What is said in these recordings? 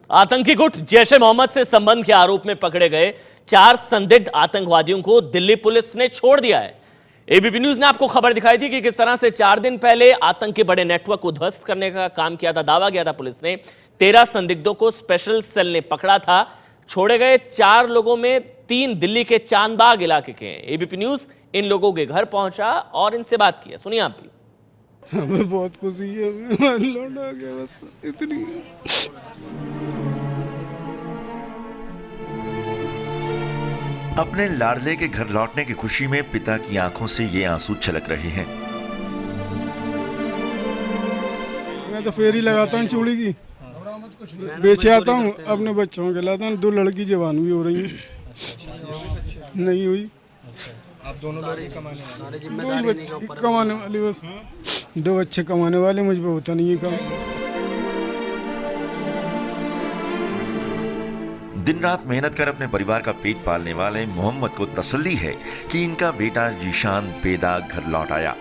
आतंकी गुट जैश ए मोहम्मद से संबंध के आरोप में पकड़े गए 4 संदिग्ध आतंकवादियों को दिल्ली पुलिस ने छोड़ दिया है। एबीपी न्यूज ने आपको खबर दिखाई थी कि किस तरह से 4 दिन पहले आतंक के बड़े नेटवर्क को ध्वस्त करने का काम किया था। दावा किया था पुलिस ने 13 संदिग्धों को स्पेशल सेल ने पकड़ा था। छोड़े गए 4 लोगों में 3 दिल्ली के चांदबाग इलाके के हैं। एबीपी न्यूज इन लोगों के घर पहुंचा और इनसे बात की। सुनिए आप भी। हमें बहुत खुशी है, लौट आ गया, बस इतनी। अपने लाडले के घर लौटने की खुशी में पिता की आंखों से ये आंसू छलक रहे हैं। मैं तो फेरी लगाता हूँ चूड़ी की, बेचे आता हूँ, अपने बच्चों के लाता हूँ। 2 लड़की जवान भी हो रही हैं, नहीं हुई। आप दोनों लोग कमाने वाले, बस 2 बच्चे कमाने वाले, मुझ पे होता नहीं है काम। दिन रात मेहनत कर अपने परिवार का पेट पालने वाले मोहम्मद को तसल्ली है कि इनका बेटा जीशान बेदाग घर लौट आया।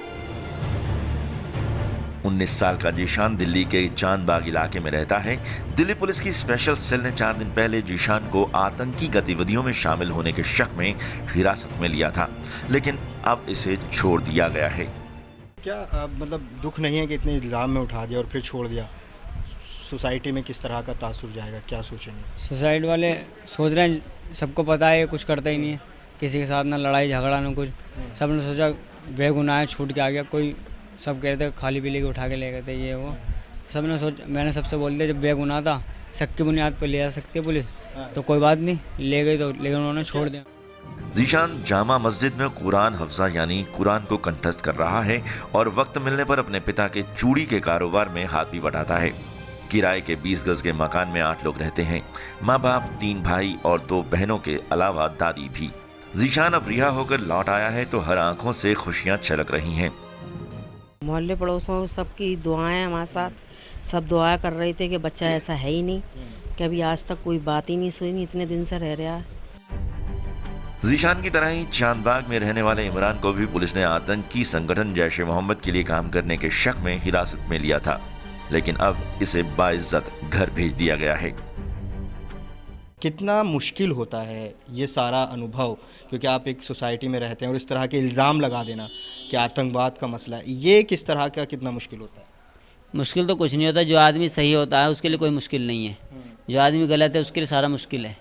19 साल का जीशान दिल्ली के चांदबाग इलाके में रहता है। दिल्ली पुलिस की स्पेशल सेल ने 4 दिन पहले जीशान को आतंकी गतिविधियों में शामिल होने के शक में हिरासत में लिया था, लेकिन अब इसे छोड़ दिया गया है। क्या मतलब दुख नहीं है कि इतने इल्ज़ाम में उठा दिया और फिर छोड़ दिया? सोसाइटी में किस तरह का तासुर जाएगा, क्या सोचेंगे? सोसाइटी वाले सोच रहे हैं, सबको पता है कुछ करता ही नहीं है, किसी के साथ ना लड़ाई झगड़ा ना कुछ। सब ने सोचा बेगुनाह है, छूट के आ गया। कोई सब कह रहे थे खाली पीली के उठा के ले गए थे ये वो। सब ने मैंने सबसे बोल दिया जब बेगुनाह था, शक की बुनियाद पर ले जा सकती है पुलिस, तो कोई बात नहीं, ले गई तो, लेकिन उन्होंने छोड़ दिया। जीशान जामा मस्जिद में कुरान हफ्जा यानी कुरान को कंठस्थ कर रहा है और वक्त मिलने पर अपने पिता के चूड़ी के कारोबार में हाथ भी बटाता है। किराए के 20 गज के मकान में 8 लोग रहते हैं, माँ बाप, 3 भाई और 2 बहनों के अलावा दादी भी। जीशान अब रिहा होकर लौट आया है तो हर आंखों से खुशियां छलक रही हैं। मोहल्ले पड़ोसों सबकी दुआएं हमारे साथ, सब दुआ कर रहे थे कि बच्चा ऐसा है ही नहीं, कि अभी आज तक कोई बात ही नहीं सुनी, इतने दिन से रह रहा है। जीशान की तरह ही चांदबाग में रहने वाले इमरान को भी पुलिस ने आतंकी संगठन जैश ए मोहम्मद के लिए काम करने के शक में हिरासत में लिया था, लेकिन अब इसे बाइज्जत घर भेज दिया गया है। कितना मुश्किल होता है ये सारा अनुभव, क्योंकि आप एक सोसाइटी में रहते हैं और इस तरह के इल्ज़ाम लगा देना कि आतंकवाद का मसला है, ये किस तरह का कितना मुश्किल होता है? मुश्किल तो कुछ नहीं होता, जो आदमी सही होता है उसके लिए कोई मुश्किल नहीं है, जो आदमी गलत है उसके लिए सारा मुश्किल है।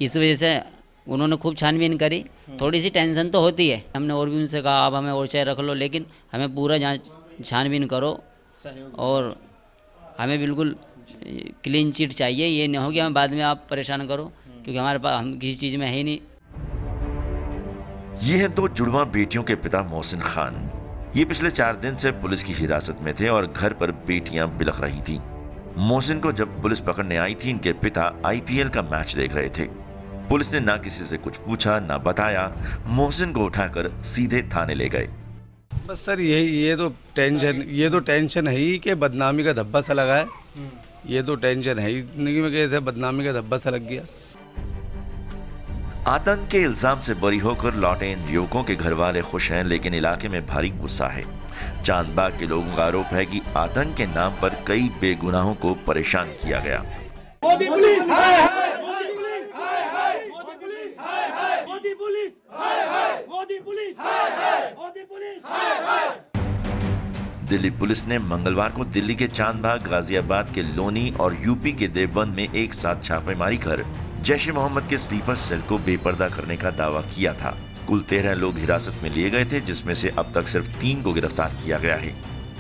इस वजह से उन्होंने खूब छानबीन करी। थोड़ी सी टेंशन तो होती है, हमने और भी उनसे कहा आप हमें और चाहे रख लो, लेकिन हमें पूरा जांच छानबीन करो और हमें बिल्कुल क्लीन चिट चाहिए। ये नहीं हो कि हमें बाद में आप परेशान करो, क्योंकि हमारे पास हम किसी चीज़ में है ही नहीं। ये हैं 2 जुड़वा बेटियों के पिता मोहसिन खान। ये पिछले 4 दिन से पुलिस की हिरासत में थे और घर पर बेटियां बिलख रही थीं। मोहसिन को जब पुलिस पकड़ने आई थी, इनके पिता आईपीएल का मैच देख रहे थे। पुलिस ने ना किसी से कुछ पूछा ना बताया, मोहसिन को उठाकर सीधे थाने ले गए। बस सर ये तो टेंशन है ही कि बदनामी का धब्बा सा लगा है। ये तो टेंशन है ही, जिंदगी में कैसे बदनामी का धब्बा सा लग गया। आतंक के इल्जाम से बरी होकर लौटे इन युवकों के घर वाले खुश हैं, लेकिन इलाके में भारी गुस्सा है। चांदबाग के लोगों का आरोप है कि आतंक के नाम पर कई बेगुनाहों को परेशान किया गया। मोदी पुलिस हाय हाय, मोदी पुलिस हाय हाय, मोदी पुलिस हाय हाय, मोदी पुलिस हाय हाय, मोदी पुलिस हाय हाय, मोदी पुलिस हाय हाय। दिल्ली पुलिस ने मंगलवार को दिल्ली के चांदबाग, गाजियाबाद के लोनी और यूपी के देवबंद में एक साथ छापेमारी कर जैश ए मोहम्मद के स्लीपर सेल को बेपर्दा करने का दावा किया था। कुल 13 लोग हिरासत में लिए गए थे, जिसमें से अब तक सिर्फ 3 को गिरफ्तार किया गया है।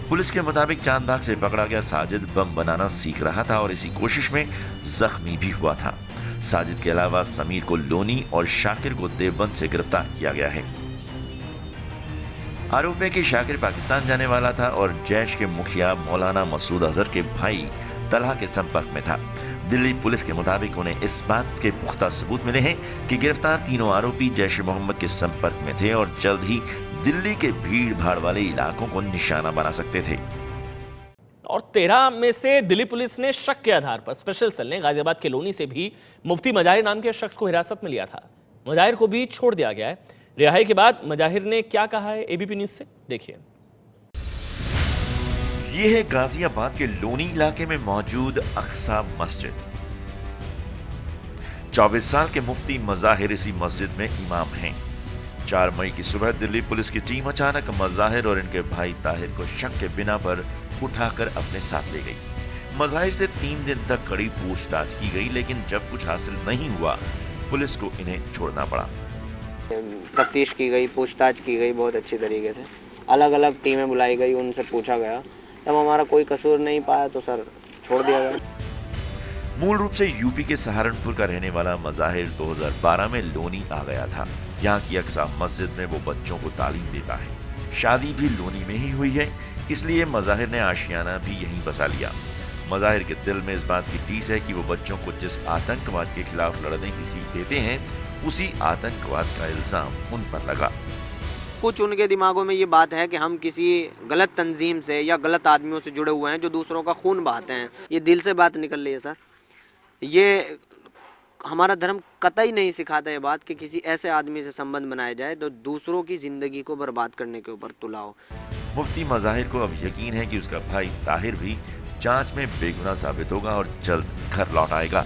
पुलिस के मुताबिक चांदबाग से पकड़ा गया साजिद बम बनाना सीख रहा था और इसी कोशिश में जख्मी भी हुआ था। साजिद के अलावा समीर को लोनी और शाकिर को देवबंद से गिरफ्तार किया गया है। आरोप है कि शाकिर पाकिस्तान जाने वाला था और जैश के मुखिया मौलाना मसूद अजहर के भाई तलहा के संपर्क में था। दिल्ली पुलिस के मुताबिक उन्हें इस बात के पुख्ता सबूत मिले हैं कि गिरफ्तार तीनों आरोपी जैश ए मोहम्मद के संपर्क में थे और जल्द ही दिल्ली के भीड़ भाड़ वाले इलाकों को निशाना बना सकते थे। और 13 में से दिल्ली पुलिस ने शक के आधार पर स्पेशल सेल ने गाजियाबाद के लोनी से भी मुफ्ती मजाहिर नाम के शख्स को हिरासत में लिया था। मजाहिर को भी छोड़ दिया गया है। रिहाई के बाद मजाहिर ने क्या कहा है, एबीपी न्यूज से देखिए। ये है गाजियाबाद के लोनी इलाके में मौजूद अक्सा मस्जिद। 24 साल के मुफ्ती मज़ाहिर इसी मस्जिद में इमाम हैं। 4 मई की सुबह दिल्ली पुलिस की टीम अचानक मज़ाहिर और इनके भाई ताहिर को शक के बिना पर उठाकर अपने साथ ले गई। मज़ाहिर से 3 दिन तक कड़ी पूछताछ की गई, लेकिन जब कुछ हासिल नहीं हुआ पुलिस को इन्हें छोड़ना पड़ा। तफ्तीश की गई, पूछताछ की गई बहुत अच्छी तरीके से, अलग अलग टीमें बुलाई गई, उनसे पूछा गया। जब हमारा कोई कसूर नहीं पाया तो सर छोड़ दिया गया। मूल रूप से यूपी के सहारनपुर का रहने वाला मज़ाहिर 2012 में लोनी आ गया था। यहाँ की अक्सा मस्जिद में वो बच्चों को तालीम देता है। शादी भी लोनी में ही हुई है, इसलिए मज़ाहिर ने आशियाना भी यहीं बसा लिया। मज़ाहिर के दिल में इस बात की टीस है कि वो बच्चों को जिस आतंकवाद के खिलाफ लड़ने की सीख देते हैं, उसी आतंकवाद का इल्जाम उन पर लगा। कुछ उनके दिमागों में ये बात है कि हम किसी गलत तंजीम से या गलत आदमियों से जुड़े हुए हैं जो दूसरों का खून बहाते हैं। ये दिल से बात निकल रही है सर। ये हमारा धर्म कतई नहीं सिखाता ये बात कि किसी ऐसे आदमी से संबंध बनाया जाए तो दूसरों की जिंदगी को बर्बाद करने के ऊपर तुला हो। मुफ्ती मज़ाहिर को अब यकीन है कि उसका भाई ताहिर भी जांच में बेगुनाह साबित होगा और जल्द घर लौट आएगा।